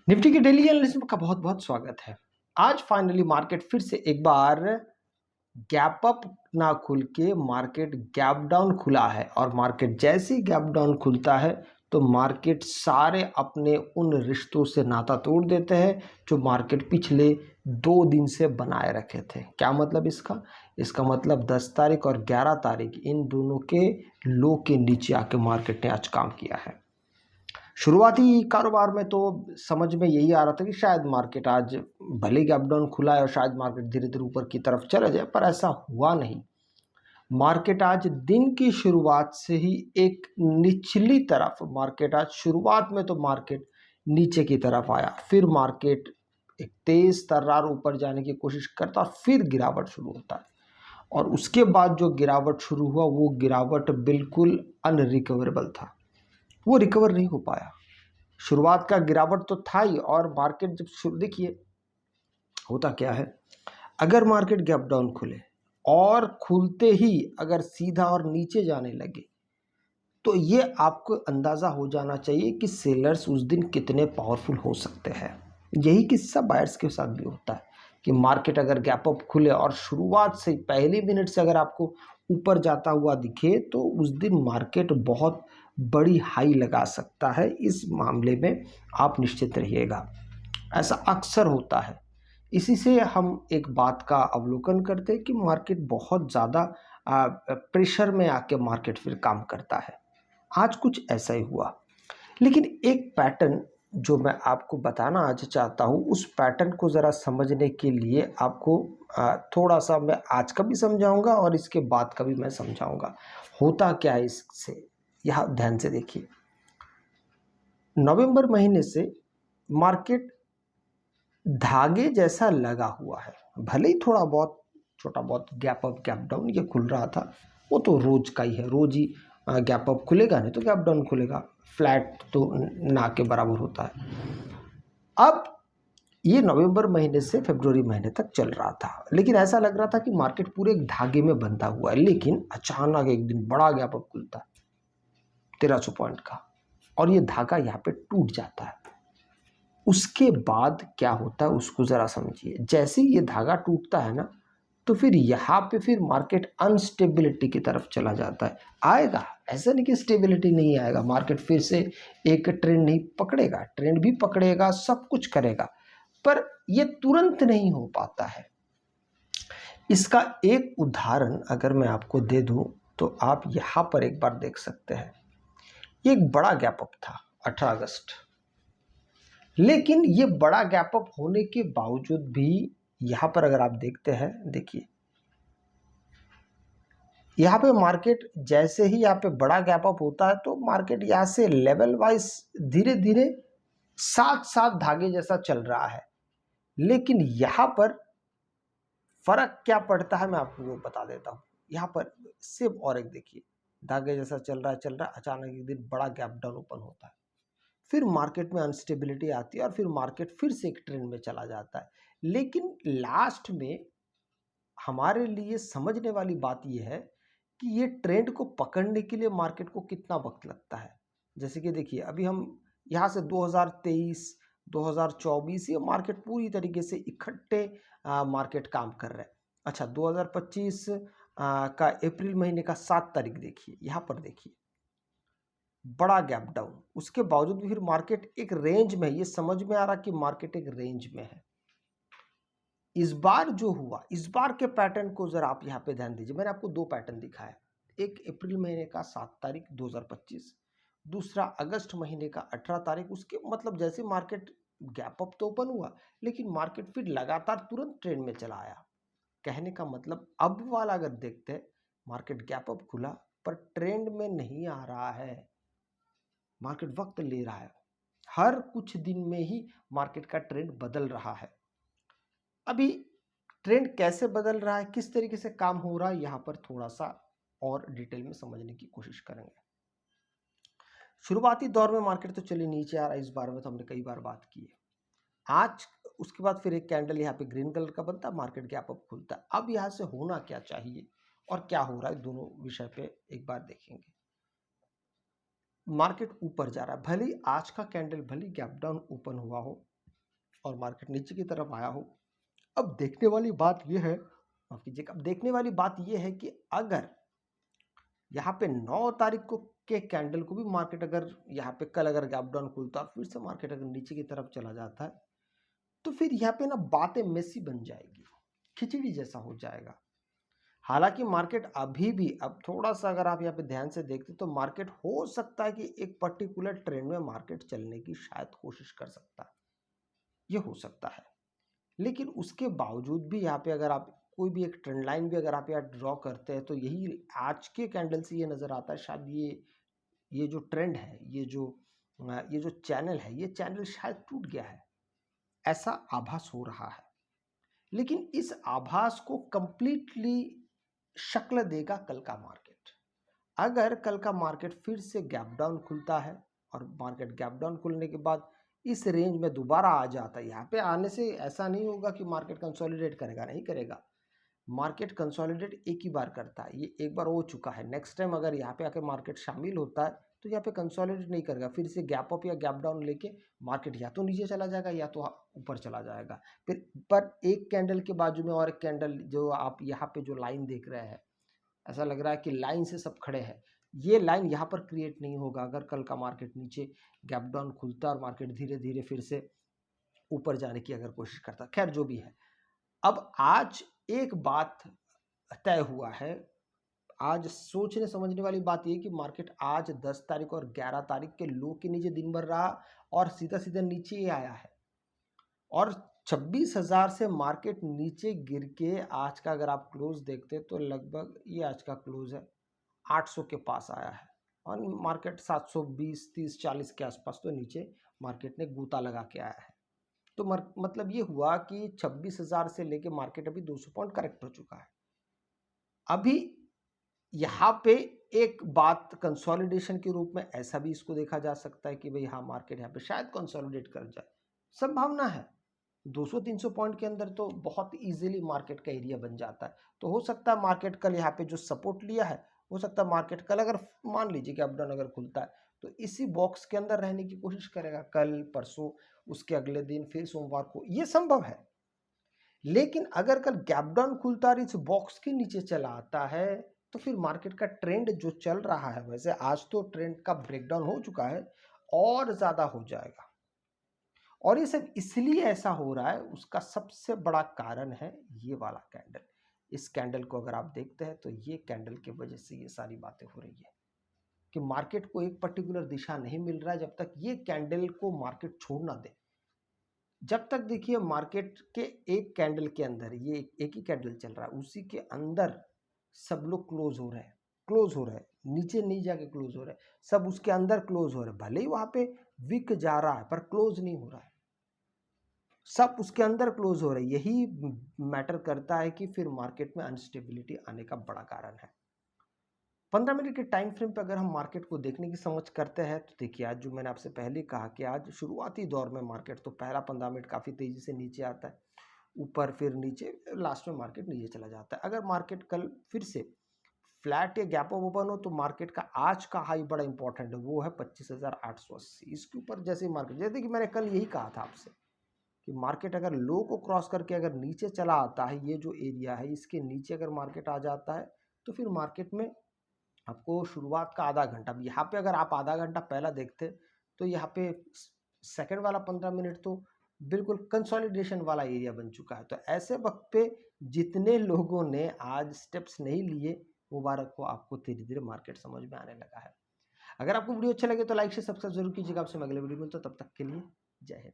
Nifty के daily analysis में का बहुत बहुत स्वागत है। आज फाइनली मार्केट फिर से एक बार गैप अप ना खुल के मार्केट गैप डाउन खुला है और मार्केट जैसे ही गैप डाउन खुलता है तो मार्केट सारे अपने उन रिश्तों से नाता तोड़ देते हैं जो मार्केट पिछले 2 दिन से बनाए रखे थे। क्या मतलब इसका मतलब 10 तारीख और 11 तारीख इन दोनों के लो के नीचे आके मार्केट ने आज काम किया है। शुरुआती कारोबार में तो समझ में यही आ रहा था कि शायद मार्केट आज भले गैप डाउन खुला है और शायद मार्केट धीरे धीरे ऊपर की तरफ चला जाए, पर ऐसा हुआ नहीं। मार्केट आज दिन की शुरुआत से ही एक निचली तरफ मार्केट आज शुरुआत में तो मार्केट नीचे की तरफ आया, फिर मार्केट एक तेज तर्रार ऊपर जाने की कोशिश करता और फिर गिरावट शुरू होता है। और उसके बाद जो गिरावट शुरू हुआ वो गिरावट बिल्कुल अनरिकवरेबल था, वो रिकवर नहीं हो पाया। शुरुआत का गिरावट तो था ही, और मार्केट जब शुरू देखिए होता क्या है, अगर मार्केट गैप डाउन खुले और खुलते ही अगर सीधा और नीचे जाने लगे तो ये आपको अंदाज़ा हो जाना चाहिए कि सेलर्स उस दिन कितने पावरफुल हो सकते हैं। यही किस्सा बायर्स के साथ भी होता है कि मार्केट अगर गैप अप खुले और शुरुआत से पहले मिनट से अगर आपको ऊपर जाता हुआ दिखे तो उस दिन मार्केट बहुत बड़ी हाई लगा सकता है। इस मामले में आप निश्चित रहिएगा, ऐसा अक्सर होता है। इसी से हम एक बात का अवलोकन करते हैं कि मार्केट बहुत ज़्यादा प्रेशर में आके मार्केट फिर काम करता है। आज कुछ ऐसा ही हुआ, लेकिन एक पैटर्न जो मैं आपको बताना आज चाहता हूँ, उस पैटर्न को ज़रा समझने के लिए आपको थोड़ा सा मैं आज का भी समझाऊंगा और इसके बाद का भी मैं समझाऊंगा। होता क्या है इससे, यह ध्यान से देखिए। नवंबर महीने से मार्केट धागे जैसा लगा हुआ है, भले ही थोड़ा बहुत छोटा बहुत गैप अप गैप डाउन ये खुल रहा था, वो तो रोज का ही है, रोज ही गैप अप खुलेगा नहीं तो गैप डाउन खुलेगा, फ्लैट तो ना के बराबर होता है। अब ये नवंबर महीने से फरवरी महीने तक चल रहा था, लेकिन ऐसा लग रहा था कि मार्केट पूरे एक धागे में बंधा हुआ है, लेकिन अचानक एक दिन बड़ा गैप अप खुलता है 1300 पॉइंट का, और ये धागा यहाँ पे टूट जाता है। उसके बाद क्या होता है उसको ज़रा समझिए। जैसे ही ये धागा टूटता है ना, तो फिर यहाँ पे फिर मार्केट अनस्टेबिलिटी की तरफ चला जाता है। आएगा, ऐसा नहीं कि स्टेबिलिटी नहीं आएगा, मार्केट फिर से एक ट्रेंड नहीं पकड़ेगा, ट्रेंड भी पकड़ेगा, सब कुछ करेगा, पर ये तुरंत नहीं हो पाता है। इसका एक उदाहरण अगर मैं आपको दे दूं तो आप यहाँ पर एक बार देख सकते हैं। ये एक बड़ा गैप अप था 18 अगस्त, लेकिन ये बड़ा गैप अप होने के बावजूद भी यहाँ पर अगर आप देखते हैं, देखिए यहाँ पे मार्केट जैसे ही यहाँ पे बड़ा गैप अप होता है तो मार्केट यहाँ से लेवल वाइज धीरे धीरे साथ साथ धागे जैसा चल रहा है। लेकिन यहाँ पर फर्क क्या पड़ता है मैं आपको वो बता देता हूँ। यहाँ पर सिर्फ और एक देखिए, धागे जैसा चल रहा है, अचानक एक दिन बड़ा गैप डाउन ओपन होता है, फिर मार्केट में अनस्टेबिलिटी आती है और फिर मार्केट फिर से एक ट्रेंड में चला जाता है। लेकिन लास्ट में हमारे लिए समझने वाली बात यह है कि ये ट्रेंड को पकड़ने के लिए मार्केट को कितना वक्त लगता है। जैसे कि देखिए अभी हम यहाँ से 2023 2024 ये मार्केट पूरी तरीके से इकट्ठे मार्केट काम कर रहे हैं। अच्छा, 2025 का अप्रैल महीने का 7 तारीख देखिए, यहाँ पर देखिए बड़ा गैप डाउन, उसके बावजूद भी फिर मार्केट एक रेंज में है। ये समझ में आ रहा कि मार्केट एक रेंज में है। इस बार जो हुआ, इस बार के पैटर्न को जरा आप यहाँ पे ध्यान दीजिए। मैंने आपको दो पैटर्न दिखाया, एक अप्रैल महीने का 7 तारीख 2025, दूसरा अगस्त महीने का 18 तारीख। उसके मतलब जैसे मार्केट गैप अप तो ओपन हुआ, लेकिन मार्केट फिर लगातार तुरंत ट्रेंड में चला आया। कहने का मतलब अब वाला अगर देखते हैं, मार्केट गैप अप खुला पर ट्रेंड में नहीं आ रहा है, मार्केट वक्त ले रहा है, हर कुछ दिन में ही मार्केट का ट्रेंड बदल रहा है। अभी ट्रेंड कैसे बदल रहा है, किस तरीके से काम हो रहा है, यहाँ पर थोड़ा सा और डिटेल में समझने की कोशिश करेंगे। शुरुआती दौर में मार्केट तो चलिए नीचे आ रहा है, इस बारे में तो हमने कई बार बात की है। आज उसके बाद फिर एक कैंडल यहाँ पे ग्रीन कलर का बनता है, मार्केट गैप अप खुलता है। अब यहाँ से होना क्या चाहिए और क्या हो रहा है, दोनों विषय पे एक बार देखेंगे। मार्केट ऊपर जा रहा है, भले आज का कैंडल भले गैप डाउन ओपन हुआ हो, और मार्केट नीचे की तरफ आया हो। अब देखने वाली बात यह है, माफ कीजिएगा, अब देखने वाली बात यह है कि अगर यहाँ पे 9 तारीख को के कैंडल को भी मार्केट अगर यहाँ पे कल अगर गैप डाउन खुलता फिर से मार्केट अगर नीचे की तरफ चला जाता है तो फिर यहाँ पे ना बातें मेसी बन जाएगी, खिचड़ी जैसा हो जाएगा। हालांकि मार्केट अभी भी, अब थोड़ा सा अगर आप यहाँ पे ध्यान से देखते तो मार्केट हो सकता है कि एक पर्टिकुलर ट्रेंड में मार्केट चलने की शायद कोशिश कर सकता है, ये हो सकता है। लेकिन उसके बावजूद भी यहाँ पे अगर आप कोई भी एक ट्रेंड लाइन भी अगर आप यहाँ ड्रॉ करते हैं तो यही आज के कैंडल से ये नज़र आता है, शायद ये जो ट्रेंड है, ये जो चैनल है, ये चैनल शायद टूट गया है, ऐसा आभास हो रहा है। लेकिन इस आभास को कंप्लीटली शक्ल देगा कल का मार्केट। अगर कल का मार्केट फिर से गैप डाउन खुलता है और मार्केट गैप डाउन खुलने के बाद इस रेंज में दोबारा आ जाता है, यहाँ पे आने से ऐसा नहीं होगा कि मार्केट कंसोलिडेट करेगा, नहीं करेगा। मार्केट कंसोलिडेट एक ही बार करता है, ये एक बार हो चुका है। नेक्स्ट टाइम अगर यहाँ पे आके मार्केट शामिल होता है तो यहाँ पे कंसोलिडेट नहीं करेगा, फिर से गैप अप या गैप डाउन लेके मार्केट या तो नीचे चला जाएगा या तो ऊपर चला जाएगा। फिर पर एक कैंडल के बाजू में और एक कैंडल, जो आप यहाँ पे जो लाइन देख रहे हैं, ऐसा लग रहा है कि लाइन से सब खड़े हैं। ये लाइन यहाँ पर क्रिएट नहीं होगा अगर कल का मार्केट नीचे गैप डाउन खुलता और मार्केट धीरे धीरे फिर से ऊपर जाने की अगर कोशिश करता। खैर जो भी है, अब आज एक बात तय हुआ है। आज सोचने समझने वाली बात यह कि मार्केट आज 10 तारीख और 11 तारीख के लो के नीचे दिन भर रहा और सीधा सीधा नीचे ही आया है, और 26,000 से मार्केट नीचे गिर के आज का अगर आप क्लोज देखते तो लगभग ये आज का क्लोज है 800 के पास आया है, और मार्केट 720, 30, 40 के आसपास तो नीचे मार्केट ने गूता लगा के आया है। तो मतलब ये हुआ कि 26,000 से लेके मार्केट अभी 200 पॉइंट करेक्ट हो चुका है। अभी यहाँ पे एक बात कंसोलिडेशन के रूप में ऐसा भी इसको देखा जा सकता है कि भाई हाँ, मार्केट यहाँ पे शायद कंसोलिडेट कर जाए, संभावना है। 200-300 पॉइंट के अंदर तो बहुत इजीली मार्केट का एरिया बन जाता है। तो हो सकता है मार्केट कल यहाँ पे जो सपोर्ट लिया है, हो सकता है मार्केट कल अगर मान लीजिए कि अप डाउन अगर खुलता है तो इसी बॉक्स के अंदर रहने की कोशिश करेगा, कल परसों, उसके अगले दिन, फिर सोमवार को, ये संभव है। लेकिन अगर कल गैप डाउन खुलता और इस बॉक्स के नीचे चला आता है तो फिर मार्केट का ट्रेंड जो चल रहा है, वैसे आज तो ट्रेंड का ब्रेकडाउन हो चुका है, और ज्यादा हो जाएगा। और ये सब इसलिए ऐसा हो रहा है, उसका सबसे बड़ा कारण है ये वाला कैंडल। इस कैंडल को अगर आप देखते हैं तो ये कैंडल की वजह से ये सारी बातें हो रही है कि मार्केट को एक पर्टिकुलर दिशा नहीं मिल रहा है जब तक ये कैंडल को मार्केट छोड़ ना दे। जब तक देखिए मार्केट के एक कैंडल के अंदर, ये एक ही कैंडल चल रहा है, उसी के अंदर सब लोग क्लोज हो रहे हैं, क्लोज हो रहे हैं, नीचे नहीं जाके क्लोज हो रहे हैं, सब उसके अंदर क्लोज हो रहे हैं। भले ही वहां पे विक जा रहा है पर क्लोज नहीं हो रहा है, सब उसके अंदर क्लोज हो रहे हैं। यही मैटर करता है कि फिर मार्केट में अनस्टेबिलिटी आने का बड़ा कारण है। 15 मिनट के टाइम फ्रेम पे अगर हम मार्केट को देखने की समझ करते हैं तो देखिए, आज जो मैंने आपसे पहले कहा कि आज शुरुआती दौर में मार्केट तो पहला 15 मिनट काफ़ी तेज़ी से नीचे आता है, ऊपर फिर नीचे, लास्ट में मार्केट नीचे चला जाता है। अगर मार्केट कल फिर से फ्लैट या गैप अप ओपन हो तो मार्केट का आज का हाई बड़ा इंपॉर्टेंट है, वो है 25,880। इसके ऊपर जैसे मार्केट, जैसे कि मैंने कल यही कहा था आपसे कि मार्केट अगर लो को क्रॉस करके अगर नीचे चला आता है, ये जो एरिया है इसके नीचे अगर मार्केट आ जाता है तो फिर मार्केट में आपको शुरुआत का आधा घंटा, यहाँ पे अगर आप आधा घंटा पहला देखते तो यहाँ पे सेकंड वाला 15 मिनट तो बिल्कुल कंसोलिडेशन वाला एरिया बन चुका है। तो ऐसे वक्त पे जितने लोगों ने आज स्टेप्स नहीं लिए, मुबारक हो आपको, धीरे धीरे मार्केट समझ में आने लगा है। अगर आपको वीडियो अच्छा लगे तो लाइक से सब्सक्राइब जरूर कीजिएगा। आपसे मैं अगले वीडियो में मिलता हूं, तब तक के लिए जय हिंद।